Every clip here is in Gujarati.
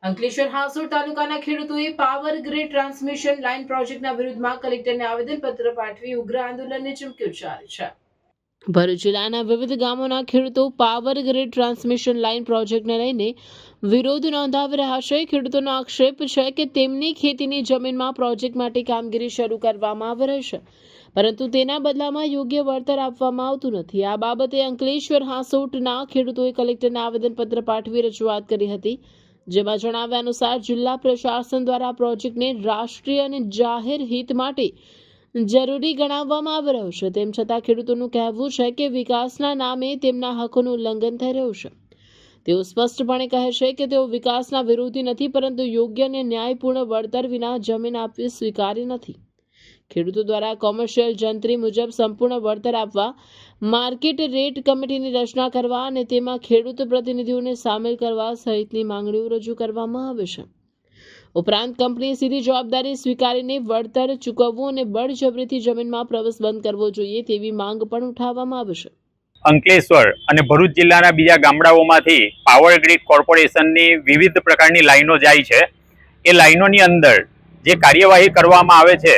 અંકલેશ્વર હાંસોડ તાલુકાના ખેડૂતોએ પાવર ગ્રીડ ટ્રાન્સમિશન લાઇન પ્રોજેક્ટના વિરુદ્ધમાં કલેક્ટરને આવેદનપત્ર પાઠવી ઉગ્ર આંદોલનને ચીમકી ઉચ્ચારી છે. ભરૂચ જિલ્લાના વિવિધ ગામોના ખેડૂતો પાવર ગ્રીડ ટ્રાન્સમિશન લાઇન પ્રોજેક્ટને લઈને વિરોધ નોંધાવી રહ્યા છે. ખેડૂતોનો આક્ષેપ છે કે તેમની ખેતીની જમીનમાં પ્રોજેક્ટ માટે કામગીરી શરૂ કરવામાં આવી રહી છે, પરંતુ તેના બદલામાં યોગ્ય વળતર આપવામાં આવતું નથી. આ બાબતે અંકલેશ્વર હાંસોટના ખેડૂતોએ કલેક્ટરને આવેદનપત્ર પાઠવી રજૂઆત કરી હતી, જેમાં જણાવ્યા અનુસાર જિલ્લા પ્રશાસન દ્વારા પ્રોજેક્ટને રાષ્ટ્રીય અને જાહેર હિત માટે જરૂરી ગણાવવામાં આવી રહ્યો છે. તેમ છતાં ખેડૂતોનું કહેવું છે કે વિકાસના નામે તેમના હકોનું ઉલ્લંઘન થઈ રહ્યું છે. તેઓ સ્પષ્ટપણે કહે છે કે તેઓ વિકાસના વિરોધી નથી, પરંતુ યોગ્ય અને ન્યાયપૂર્ણ વળતર વિના જમીન આપવી સ્વીકાર્ય નથી. ખેડૂતો દ્વારા કોમર્શિયલ જંત્રી મુજબ સંપૂર્ણ વળતર આપવા, માર્કેટ રેટ કમિટીની રચના કરવા અને તેમાં ખેડૂત પ્રતિનિધિઓને સામેલ કરવા સહિતની માંગણીઓ રજૂ કરવામાં આવે છે. ઉપરાંત કંપનીએ સીધી જવાબદારી સ્વીકારીને વળતર ચૂકવવું અને બળજબરીથી જમીનમાં પ્રવેશ બંધ કરવો જોઈએ તેવી માંગ પણ ઉઠાવવામાં આવે છે. અંકલેશ્વર અને ભરૂચ જિલ્લાના બીજા ગામડાઓમાંથી પાવર ગ્રીડ કોર્પોરેશનની વિવિધ પ્રકારની લાઈનો જાય છે. એ લાઈનોની અંદર જે કાર્યવાહી કરવામાં આવે છે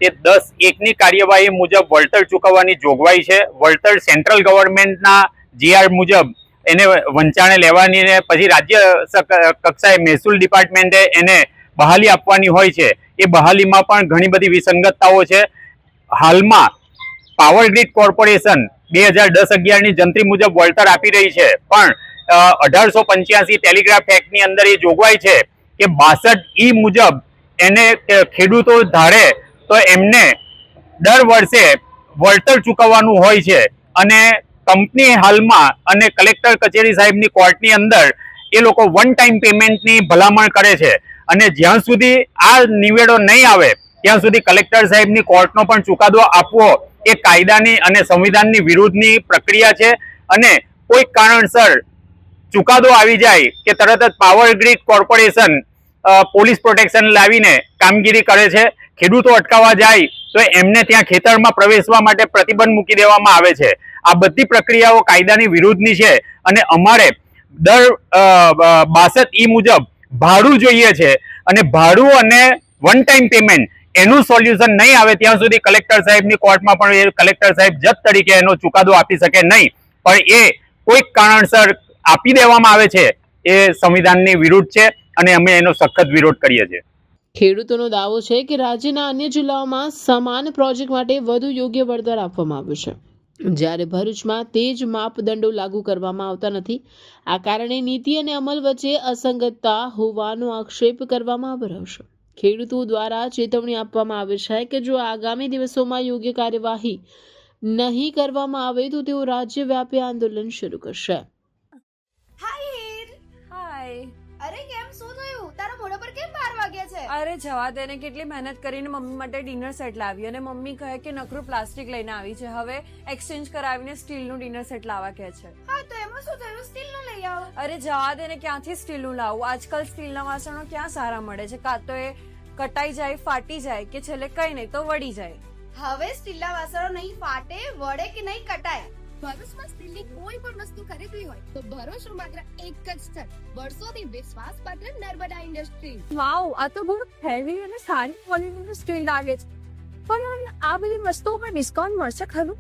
તે 10-1ની કાર્યવાહી મુજબ વળતર ચૂકવવાની જોગવાઈ છે. વળતર સેન્ટ્રલ ગવર્મેન્ટના જીઆર મુજબ એને વંચાણે લેવાની ને પછી રાજ્ય કક્ષાએ મહેસૂલ ડિપાર્ટમેન્ટે એને બહાલી આપવાની હોય છે. એ બહાલીમાં પણ ઘણી બધી વિસંગતતાઓ છે. હાલમાં પાવર ગ્રીડ કોર્પોરેશન 2010-11ની જંત્રી મુજબ વળતર આપી રહી છે, પણ 1885 ટેલિગ્રાફ એક્ટની અંદર એ જોગવાઈ છે કે 62E મુજબ એને ખેડૂતો ધારે તો એમને દર વર્ષે વળતર ચૂકવવાનું હોય છે. અને કંપની હાલમાં અને કલેક્ટર કચેરી સાહેબની કોર્ટની અંદર એ લોકો વન ટાઈમ પેમેન્ટની ભલામણ કરે છે. અને જ્યાં સુધી આ નિવેડો નહીં આવે ત્યાં સુધી કલેક્ટર સાહેબની કોર્ટનો પણ ચુકાદો આપવો એ કાયદાની અને સંવિધાનની વિરુદ્ધની પ્રક્રિયા છે. અને કોઈ કારણસર ચુકાદો આવી જાય કે તરત જ power grid corporation police protection લાવીને કામગીરી કરે છે. ખેડૂતો અટકાવવા જાય તો એમને ત્યાં ખેતરમાં પ્રવેશવા માટે પ્રતિબંધ મૂકી દેવામાં આવે છે. આ બધી પ્રક્રિયાઓ કાયદાની વિરુદ્ધની છે. અને અમારે દર 62E મુજબ ભાડું જોઈએ છે. અને ભાડું અને વન ટાઈમ પેમેન્ટ એનું સોલ્યુશન નહીં આવે ત્યાં સુધી કલેક્ટર સાહેબની કોર્ટમાં પણ એ કલેક્ટર સાહેબ જજ તરીકે એનો ચુકાદો આપી શકે નહીં. પણ એ કોઈક કારણસર આપી દેવામાં આવે છે એ સંવિધાનની વિરુદ્ધ છે અને અમે એનો સખત વિરોધ કરીએ છીએ. ખેડૂતોનો દાવો છે કે રાજ્યના અન્ય જિલ્લાઓમાં સમાન પ્રોજેક્ટ માટે વધુ યોગ્ય વળતર આપવામાં આવ્યું છે, જ્યારે ભરૂચમાં તે જ માપદંડો લાગુ કરવામાં આવતા નથી. આ કારણે નીતિ અને અમલ વચ્ચે અસંગતતા હોવાનો આક્ષેપ કરવામાં આવી રહ્યો છે. ખેડૂતો દ્વારા ચેતવણી આપવામાં આવે છે કે જો આગામી દિવસોમાં યોગ્ય કાર્યવાહી નહીં કરવામાં આવે તો તેઓ રાજ્યવ્યાપી આંદોલન શરૂ કરશે. અરે કેમ શું થયું? તારા મોઢા પર કેમ 12 વાગ્યા છે? અરે જવા દે ને, કેટલી મહેનત કરીને મમ્મી માટે ડિનર સેટ લાવી અને મમ્મી કહે કે નકરું પ્લાસ્ટિક લઈને આવી છે, હવે એક્સચેન્જ કરાવીને સ્ટીલનું ડિનર સેટ લાવવા કહે છે. હા તો એમાં શું થયું? સ્ટીલનું લઈ આવો. અરે જવા દે ને, ક્યાંથી સ્ટીલનું લાવું? આજકાલ સ્ટીલના વાસણો ક્યાં સારા મળે છે? કાં તો એ કટાઈ જાય, ફાટી જાય કે છેલ્લે કઈ નહીં તો વળી જાય. હવે સ્ટીલના વાસણો નહીં ફાટે, વળે કે નહીં કટાય. ભરૂચમાં સ્ટીલની કોઈ પણ વસ્તુ ખરીદવી હોય તો ભરૂચનું માત્ર એક જ સ્થળ, વર્ષોથી વિશ્વાસપાત્ર નર્મદા ઇન્ડસ્ટ્રી. વાવ, આ તો બહુ હેવી અને સારી ક્વોલિટીનું સ્ટીલ લાગે છે. પણ આ બધી વસ્તુઓ પર ડિસ્કાઉન્ટ મળશે ખરું?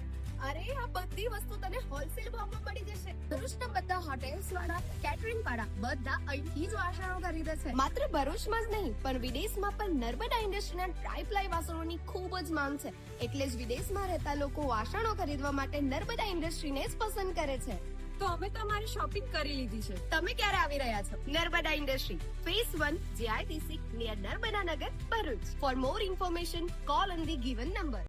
અરે આ બધી વસ્તુ તને હોલસેલ ભાવમાં મળી જશે. ભરૂચના બધા હોટેલ્સ વાળા, કેટરિંગ વાળા બધા અહીંથી જ વાસણો ખરીદે છે. માત્ર ભરૂચમાં જ નહીં પણ વિદેશમાં પણ નર્મદા ઇન્ડસ્ટ્રીના ટ્રાયપ્લાય વાસણોની ખૂબ જ માંગ છે. એટલે જ વિદેશમાં રહેતા લોકો વાસણો ખરીદવા માટે નર્મદા ઇન્ડસ્ટ્રીને જ પસંદ કરે છે. તો અમે તમારી શોપિંગ કરી લીધી છે. તમે ક્યારે આવી રહ્યા છો? Narmada industry phase 1 JITC near Narmada Nagar, Bharuch. For more information call on the given number.